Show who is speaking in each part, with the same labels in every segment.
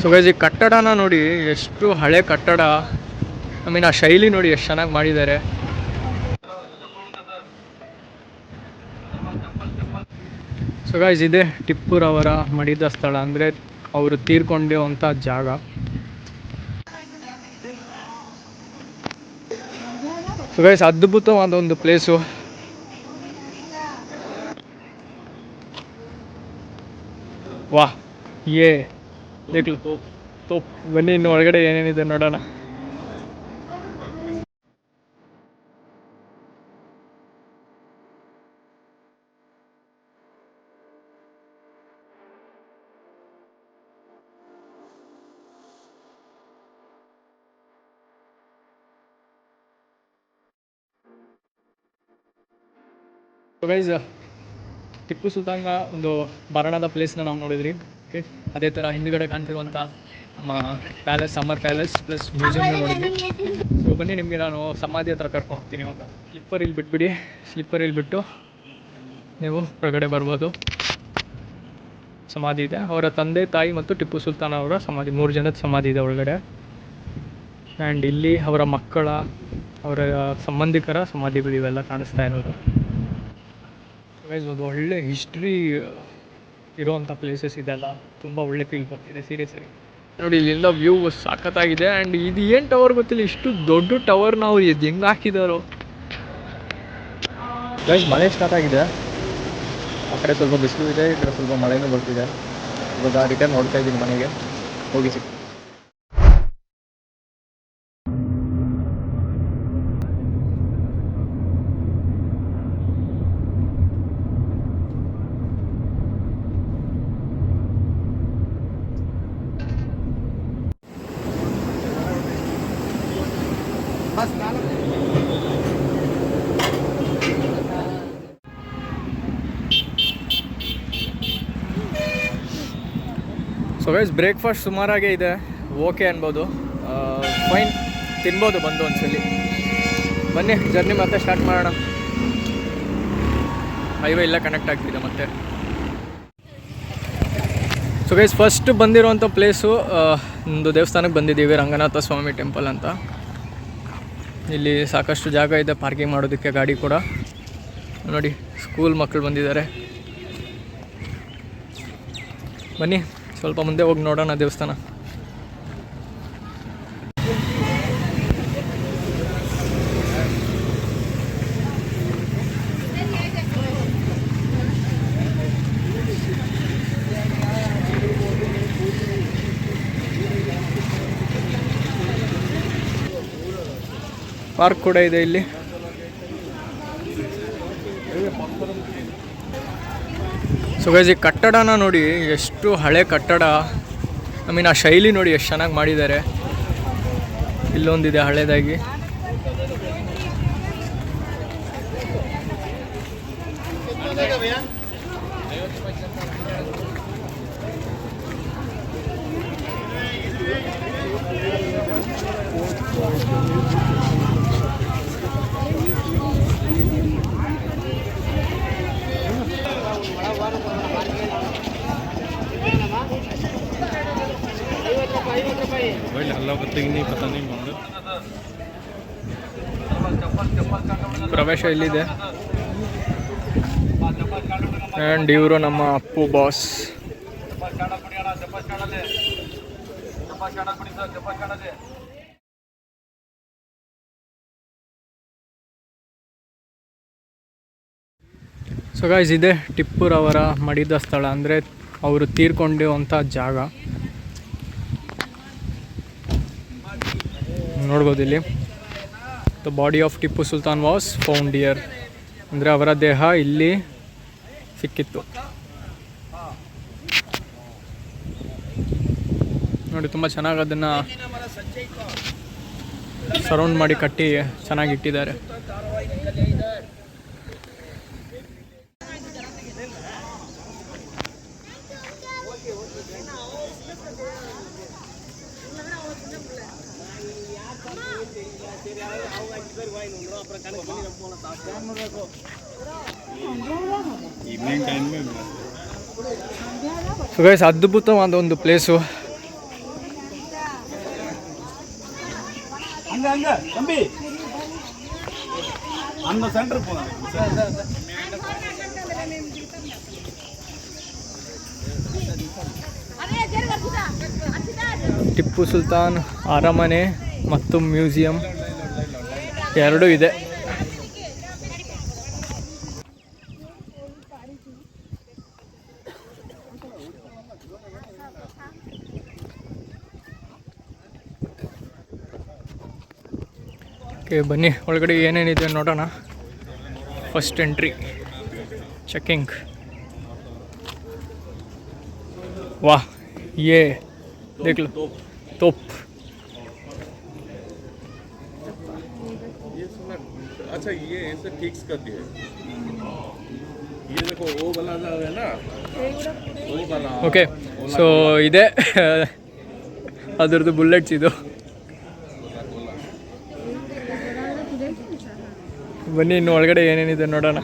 Speaker 1: So guys ಈ ಕಟ್ಟಡನ ನೋಡಿ, ಎಷ್ಟು ಹಳೆ ಕಟ್ಟಡ. ಐ ಮೀನ್ ಆ ಶೈಲಿ ನೋಡಿ ಎಷ್ಟು ಚೆನ್ನಾಗಿ ಮಾಡಿದ್ದಾರೆ. ಸೊ ಗೈಸ್ ಇದೆ ಟಿಪ್ಪುರವರ ಮಡಿದ ಸ್ಥಳ, ಅಂದರೆ ಅವರು ತೀರ್ಕೊಂಡಿರುವಂಥ ಜಾಗ. ಸೊ ಗೈಸ್ ಅದ್ಭುತವಾದ ಒಂದು ಪ್ಲೇಸು. ವಾಹ್, ಏ ದೇಖ್ಲು ತೋಪ್. ಬನ್ನಿ ಇನ್ನು ಒಳಗಡೆ ಏನೇನಿದೆ ನೋಡೋಣ. ಗೈಸ್ ಟಿಪ್ಪು ಸುಲ್ತಾನ್ನ ಒಂದು ಮರಣದ ಪ್ಲೇಸ್ನ ನಾವು ನೋಡಿದ್ರಿ. ಓಕೆ, ಅದೇ ಥರ ಹಿಂದುಗಡೆ ಕಾಣ್ತಿರುವಂಥ ನಮ್ಮ ಪ್ಯಾಲೇಸ್, ಸಮ್ಮರ್ ಪ್ಯಾಲೇಸ್ ಪ್ಲಸ್ ಮ್ಯೂಸಿಯಮ್ನ ನೋಡಿದ್ವಿ. ಸೊ ಬನ್ನಿ ನಿಮಗೆ ನಾನು ಸಮಾಧಿ ಹತ್ರ ಕರ್ಕೊಂಡು ಹೋಗ್ತೀನಿ. ಇವಾಗ ಸ್ಲಿಪ್ಪರ್ ಇಲ್ಲಿ ಬಿಟ್ಬಿಡಿ, ಸ್ಲಿಪ್ಪರ್ ಇಲ್ಲಿ ಬಿಟ್ಟು ನೀವು ಹೊರಗಡೆ ಬರ್ಬೋದು. ಸಮಾಧಿ ಇದೆ, ಅವರ ತಂದೆ ತಾಯಿ ಮತ್ತು ಟಿಪ್ಪು ಸುಲ್ತಾನ್ ಅವರ ಸಮಾಧಿ, 3 ಜನದ ಸಮಾಧಿ ಇದೆ ಒಳಗಡೆ. ಆ್ಯಂಡ್ ಇಲ್ಲಿ ಅವರ ಮಕ್ಕಳ, ಅವರ ಸಂಬಂಧಿಕರ ಸಮಾಧಿಗಳು ಇವೆಲ್ಲ ಕಾಣಿಸ್ತಾ ಇರೋದು. ಗೈಸ್ ಒಂದು ಒಳ್ಳೆ ಹಿಸ್ಟ್ರಿ ಇರೋವಂಥ ಪ್ಲೇಸಸ್ ಇದೆಲ್ಲ, ತುಂಬ ಒಳ್ಳೆ ಫೀಲ್ ಬರ್ತಿದೆ ಸೀರಿಯಸ್ಲಿ. ನೋಡಿ ಇಲ್ಲಿಂದ ವ್ಯೂ ಸಖತ್ತಾಗಿದೆ. ಆ್ಯಂಡ್ ಇದು ಏನು ಟವರ್ ಗೊತ್ತಿಲ್ಲ, ಇಷ್ಟು ದೊಡ್ಡ ಟವರ್ ನಾವು ಇದು ಹೆಂಗೆ ಹಾಕಿದಾರೋ. ಗೈಸ್ ಮಳೆ ಸ್ಟಾರ್ಟ್ ಆಗಿದೆ, ಆ ಕಡೆ ಸ್ವಲ್ಪ ಬಿಸಿಲು ಇದೆ, ಈ ಕಡೆ ಸ್ವಲ್ಪ ಮಳೆನೂ ಬರ್ತಿದೆ. ಇವಾಗ ರಿಟರ್ನ್ ನೋಡ್ತಾ ಇದ್ದೀನಿ ಮನೆಗೆ ಹೋಗಿ ಸಿಕ್ತು. ಸೊ ಗೈಸ್ ಬ್ರೇಕ್ಫಾಸ್ಟ್ ಸುಮಾರಾಗೇ ಇದೆ, ಓಕೆ ಅನ್ಬೋದು, ಫೈನ್, ತಿನ್ಬೋದು ಬಂದು ಒಂದ್ಸಲಿ. ಬನ್ನಿ ಜರ್ನಿ ಮತ್ತೆ ಸ್ಟಾರ್ಟ್ ಮಾಡೋಣ. ಹೈವೇ ಇಲ್ಲ ಕನೆಕ್ಟ್ ಆಗ್ತಿದೆ ಮತ್ತೆ. ಸೊ ಗೈಸ್ ಫಸ್ಟ್ ಬಂದಿರುವಂಥ ಪ್ಲೇಸು ಒಂದು ದೇವಸ್ಥಾನಕ್ಕೆ ಬಂದಿದ್ದೀವಿ, ರಂಗನಾಥ ಸ್ವಾಮಿ ಟೆಂಪಲ್ ಅಂತ. ಇಲ್ಲಿ ಸಾಕಷ್ಟು ಜಾಗ ಇದೆ ಪಾರ್ಕಿಂಗ್ ಮಾಡೋದಕ್ಕೆ, ಗಾಡಿ ಕೂಡ. ನೋಡಿ ಸ್ಕೂಲ್ ಮಕ್ಕಳು ಬಂದಿದ್ದಾರೆ. ಬನ್ನಿ ಸ್ವಲ್ಪ ಮುಂದೆ ಹೋಗಿ ನೋಡೋಣ ದೇವಸ್ಥಾನ. ಪಾರ್ಕ್ ಕೂಡ ಇದೆ ಇಲ್ಲಿ. ಸೊ ಗೈಸ್ ಈ ಕಟ್ಟಡನ ನೋಡಿ, ಎಷ್ಟು ಹಳೆ ಕಟ್ಟಡ. ಐ ಮೀನ್ ಆ ಶೈಲಿ ನೋಡಿ ಎಷ್ಟು ಚೆನ್ನಾಗಿ ಮಾಡಿದ್ದಾರೆ. ಇಲ್ಲೊಂದಿದೆ ಹಳೇದಾಗಿ. ಪ್ರವೇಶ ಇಲ್ಲಿದೆ. ಆ್ಯಂಡ್ ಇವರು ನಮ್ಮ ಅಪ್ಪು ಬಾಸ್. ಸೊ ಗೈಸ್ ಇದೆ ಟಿಪ್ಪುರವರ ಮಡಿದ ಸ್ಥಳ, ಅಂದರೆ ಅವರು ತೀರ್ಕೊಂಡಿರುವಂಥ ಜಾಗ. ನೋಡ್ಬೋದು ಇಲ್ಲಿ, the body of Tipu Sultan was found here, ಅಂದರೆ ಅವರ ದೇಹ ಇಲ್ಲಿ ಸಿಕ್ಕಿತ್ತು. ನೋಡಿ ತುಂಬ ಚೆನ್ನಾಗಿ ಅದನ್ನು ಸರೌಂಡ್ ಮಾಡಿ ಕಟ್ಟಿ ಚೆನ್ನಾಗಿಟ್ಟಿದ್ದಾರೆ.
Speaker 2: ಈವ್ನಿಂಗ್ ಟೈಮ್
Speaker 1: ಸೊ ಗೈಸ್, ಅದ್ಭುತವಾದ ಒಂದು ಪ್ಲೇಸು. ಟಿಪ್ಪು ಸುಲ್ತಾನ್ ಅರಮನೆ ಮತ್ತು ಮ್ಯೂಸಿಯಂ ಎರಡೂ ಇದೆ. ಓಕೆ, ಬನ್ನಿ ಒಳಗಡೆ ಏನೇನಿದೆ ನೋಡೋಣ. First entry, checking. ವಾಹ್, ये देख लो, तोप.
Speaker 2: अच्छा, ये ऐसे फिक्स कर दिए. ये देखो वो वाला है ना, वो वाला.
Speaker 1: ಓಕೆ, ಸೊ ಇದೆ ಅದರದ್ದು ಬುಲೆಟ್ಸ್ ಇದು. ಬನ್ನಿ ಇನ್ನು ಒಳಗಡೆ ಏನೇನಿದೆ ನೋಡೋಣ.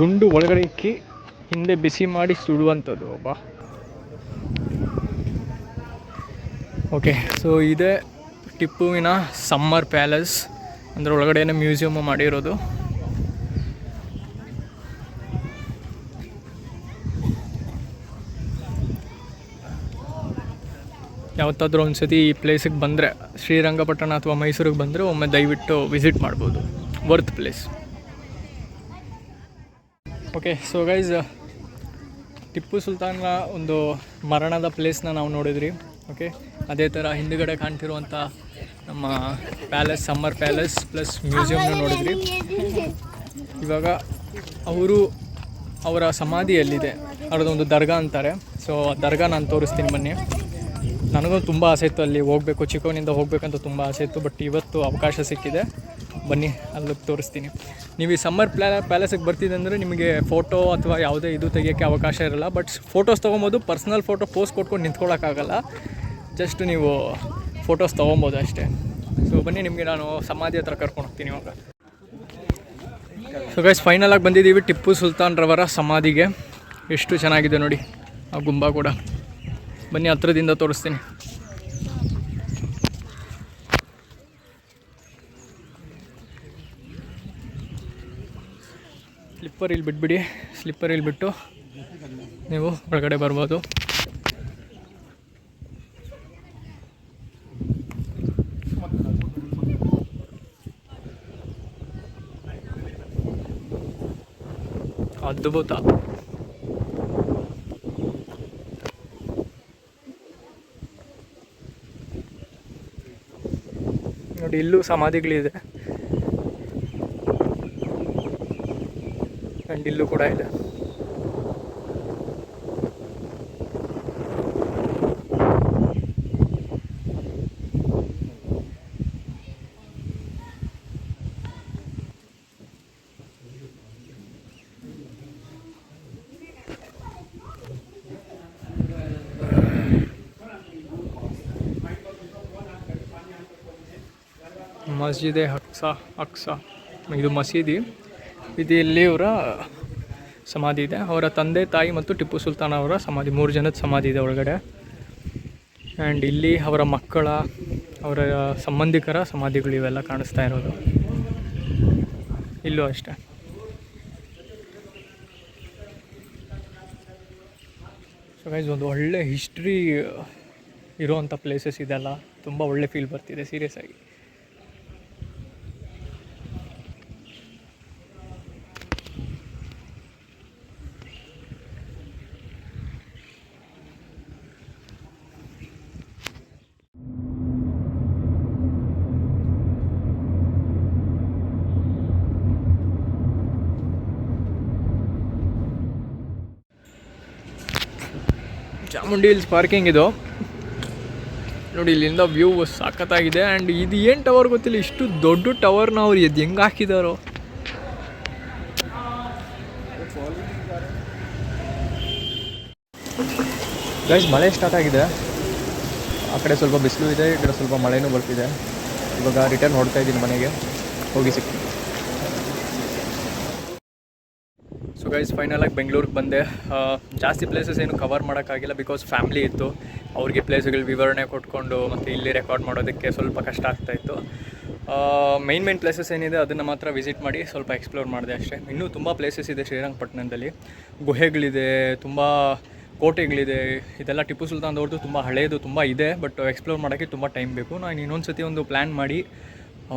Speaker 1: ಗುಂಡು ಒಳಗಡೆ ಇಕ್ಕಿ ಹಿಂದೆ ಬಿಸಿ ಮಾಡಿ ಸುಡುವಂಥದ್ದು. ಒಬ್ಬ ಓಕೆ, ಸೊ ಇದೇ ಟಿಪ್ಪುವಿನ ಸಮ್ಮರ್ ಪ್ಯಾಲೇಸ್, ಅಂದರೆ ಒಳಗಡೆನೇ ಮ್ಯೂಸಿಯಮ್ ಮಾಡಿರೋದು. ಯಾವತ್ತಾದರೂ ಒಂದು ಸತಿ ಈ ಪ್ಲೇಸಿಗೆ ಬಂದರೆ, ಶ್ರೀರಂಗಪಟ್ಟಣ ಅಥವಾ ಮೈಸೂರಿಗೆ ಬಂದರೆ ಒಮ್ಮೆ ದಯವಿಟ್ಟು ವಿಸಿಟ್ ಮಾಡ್ಬೋದು. Worth place. Okay, so guys, Tipu ಸುಲ್ತಾನ್ನ ಒಂದು ಮರಣದ ಪ್ಲೇಸ್ನ ನಾವು ನೋಡಿದ್ರಿ. ಓಕೆ, ಅದೇ ಥರ ಹಿಂದುಗಡೆ ಕಾಣ್ತಿರುವಂಥ ನಮ್ಮ ಪ್ಯಾಲೇಸ್, ಸಮ್ಮರ್ ಪ್ಯಾಲೇಸ್ ಪ್ಲಸ್ ಮ್ಯೂಸಿಯಮ್ನ ನೋಡಿದ್ರಿ. ಇವಾಗ ಅವರ ಸಮಾಧಿಯಲ್ಲಿದೆ, ಅವ್ರದ್ದೊಂದು ದರ್ಗಾ ಅಂತಾರೆ. ಸೊ ಆ ದರ್ಗಾ ನಾನು ತೋರಿಸ್ತೀನಿ ಬನ್ನಿ. ನನಗೂ ತುಂಬ ಆಸೆ ಇತ್ತು ಅಲ್ಲಿ ಹೋಗಬೇಕು, ಚಿಕ್ಕವನಿಂದ ಹೋಗಬೇಕಂತ ತುಂಬ ಆಸೆ ಇತ್ತು. ಬಟ್ ಇವತ್ತು ಅವಕಾಶ ಸಿಕ್ಕಿದೆ, ಬನ್ನಿ ಅಲ್ಲಿ ತೋರಿಸ್ತೀನಿ. ನೀವು ಈ ಸಮ್ಮರ್ ಪ್ಯಾಲೇಸಿಗೆ ಬರ್ತಿದ್ದಂದರೆ ನಿಮಗೆ ಫೋಟೋ ಅಥವಾ ಯಾವುದೇ ಇದು ತೆಗಿಯೋಕ್ಕೆ ಅವಕಾಶ ಇರಲ್ಲ. ಬಟ್ ಫೋಟೋಸ್ ತೊಗೊಬೋದು. ಪರ್ಸ್ನಲ್ ಫೋಟೋ ಪೋಸ್ ಕೊಟ್ಕೊಂಡು ನಿಂತ್ಕೊಳ್ಳೋಕ್ಕಾಗಲ್ಲ. ಜಸ್ಟ್ ನೀವು ಫೋಟೋಸ್ ತೊಗೊಬೋದು ಅಷ್ಟೇ. ಸೊ ಬನ್ನಿ, ನಿಮಗೆ ನಾನು ಸಮಾಧಿ ಹತ್ರ ಕರ್ಕೊಂಡು ಹೋಗ್ತೀನಿ ಇವಾಗ. ಸೊ ಗೈಸ್, ಫೈನಲಾಗಿ ಬಂದಿದ್ದೀವಿ ಟಿಪ್ಪು ಸುಲ್ತಾನ್ ರವರ ಸಮಾಧಿಗೆ. ಎಷ್ಟು ಚೆನ್ನಾಗಿದೆ ನೋಡಿ ಆ ಗುಂಬ ಕೂಡ. ಬನ್ನಿ ಹತ್ರದಿಂದ ತೋರಿಸ್ತೀನಿ. ಸ್ಲಿಪ್ಪರ್ ಇಲ್ಲಿ ಬಿಟ್ಬಿಡಿ. ಸ್ಲಿಪ್ಪರ್ ಇಲ್ಲಿ ಬಿಟ್ಟು ನೀವು ಒಳಗಡೆ ಬರ್ಬೋದು. ಅದ್ಭುತ. ನೋಡಿ, ಇಲ್ಲೂ ಸಮಾಧಿಗಳಿದೆ ಆ್ಯಂಡ್ ಇಲ್ಲೂ ಕೂಡ ಇದೆ. ಮಸ್ಜಿದೆ ಅಕ್ಸಾ ಇದು ಮಸೀದಿ. ಇದು ಇಲ್ಲಿ ಅವರ ಸಮಾಧಿ ಇದೆ. ಅವರ ತಂದೆ ತಾಯಿ ಮತ್ತು ಟಿಪ್ಪು ಸುಲ್ತಾನ್ ಅವರ ಸಮಾಧಿ, 3 ಜನದ ಸಮಾಧಿ ಇದೆ ಒಳಗಡೆ. ಆ್ಯಂಡ್ ಇಲ್ಲಿ ಅವರ ಮಕ್ಕಳ, ಅವರ ಸಂಬಂಧಿಕರ ಸಮಾಧಿಗಳು ಇವೆಲ್ಲ ಕಾಣಿಸ್ತಾ ಇರೋದು. ಇಲ್ಲೂ ಅಷ್ಟೇ. ಸೊ ಗೈಸ್, ಒಂದು ಒಳ್ಳೆ ಹಿಸ್ಟ್ರಿ ಇರೋವಂಥ ಪ್ಲೇಸಸ್ ಇದೆಲ್ಲ, ತುಂಬ ಒಳ್ಳೆ ಫೀಲ್ ಬರ್ತಿದೆ ಸೀರಿಯಸ್ ಆಗಿ. ಚಾಮುಂಡಿ ಹಿಲ್ಸ್ ಪಾರ್ಕಿಂಗ್ ಇದು ನೋಡಿ. ಇಲ್ಲಿಂದ ವ್ಯೂ ಸಖತ್ತಾಗಿದೆ. ಆ್ಯಂಡ್ ಇದು ಏನು ಟವರ್ ಗೊತ್ತಿಲ್ಲ, ಇಷ್ಟು ದೊಡ್ಡ ಟವರ್ನ ಅವ್ರು ಇದು ಹೆಂಗೆ ಹಾಕಿದಾರೋ. ಗೈಸ್, ಮಳೆ ಸ್ಟಾರ್ಟ್ ಆಗಿದೆ. ಆ ಕಡೆ ಸ್ವಲ್ಪ ಬಿಸಿಲು ಇದೆ, ಈ ಕಡೆ ಸ್ವಲ್ಪ ಮಳೆನೂ ಬರ್ತಿದೆ. ಇವಾಗ ರಿಟರ್ನ್ ಹೊಡ್ತಾ ಇದ್ದೀನಿ ಮನೆಗೆ, ಹೋಗಿ ಸಿಗ್ತೀನಿ. ಸೊ ಗೈಸ್, ಫೈನಲಾಗಿ ಬೆಂಗಳೂರಿಗೆ ಬಂದೆ. ಜಾಸ್ತಿ ಪ್ಲೇಸಸ್ ಏನು ಕವರ್ ಮಾಡೋಕ್ಕಾಗಿಲ್ಲ, ಬಿಕಾಸ್ ಫ್ಯಾಮ್ಲಿ ಇತ್ತು. ಅವ್ರಿಗೆ ಪ್ಲೇಸ್ಗಳು ವಿವರಣೆ ಕೊಟ್ಕೊಂಡು ಮತ್ತು ಇಲ್ಲಿ ರೆಕಾರ್ಡ್ ಮಾಡೋದಕ್ಕೆ ಸ್ವಲ್ಪ ಕಷ್ಟ ಆಗ್ತಾಯಿತ್ತು. ಮೇನ್ ಪ್ಲೇಸಸ್ ಏನಿದೆ ಅದನ್ನು ಮಾತ್ರ ವಿಸಿಟ್ ಮಾಡಿ ಸ್ವಲ್ಪ ಎಕ್ಸ್ಪ್ಲೋರ್ ಮಾಡಿದೆ ಅಷ್ಟೇ. ಇನ್ನೂ ತುಂಬ ಪ್ಲೇಸಸ್ ಇದೆ ಶ್ರೀರಂಗಪಟ್ಟಣದಲ್ಲಿ. ಗುಹೆಗಳಿದೆ, ತುಂಬ ಕೋಟೆಗಳಿದೆ. ಇದೆಲ್ಲ ಟಿಪ್ಪು ಸುಲ್ತಾನ್ದವ್ರದ್ದು ತುಂಬ ಹಳೆಯದು ತುಂಬ ಇದೆ. ಬಟ್ ಎಕ್ಸ್ಪ್ಲೋರ್ ಮಾಡೋಕ್ಕೆ ತುಂಬ ಟೈಮ್ ಬೇಕು. ನಾನು ಇನ್ನೊಂದು ಸತಿ ಒಂದು ಪ್ಲ್ಯಾನ್ ಮಾಡಿ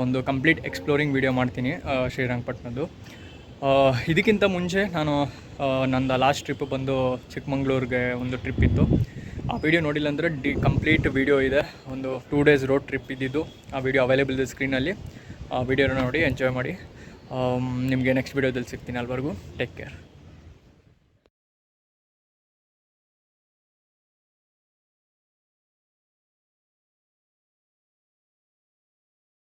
Speaker 1: ಒಂದು ಕಂಪ್ಲೀಟ್ ಎಕ್ಸ್ಪ್ಲೋರಿಂಗ್ ವಿಡಿಯೋ ಮಾಡ್ತೀನಿ ಶ್ರೀರಂಗಪಟ್ಟಣದ್ದು. ಇದಕ್ಕಿಂತ ಮುಂಚೆ ನಾನು ನಂದು ಲಾಸ್ಟ್ ಟ್ರಿಪ್ ಬಂದು ಚಿಕ್ಕಮಂಗ್ಳೂರಿಗೆ ಒಂದು ಟ್ರಿಪ್ ಇತ್ತು. ಆ ವಿಡಿಯೋ ನೋಡಿಲ್ಲ ಅಂದರೆ ಕಂಪ್ಲೀಟ್ ವಿಡಿಯೋ ಇದೆ. ಒಂದು 2 days ರೋಡ್ ಟ್ರಿಪ್ ಇದ್ದಿದ್ದು. ಆ ವಿಡಿಯೋ ಅವೈಲೇಬಲ್ ಇದೆ ಸ್ಕ್ರೀನಲ್ಲಿ. ಆ ವಿಡಿಯೋನ ನೋಡಿ ಎಂಜಾಯ್ ಮಾಡಿ. ನಿಮಗೆ ನೆಕ್ಸ್ಟ್ ವಿಡಿಯೋದಲ್ಲಿ ಸಿಗ್ತೀನಿ. ಅಲ್ಲಿವರೆಗೂ ಟೇಕ್ ಕೇರ್.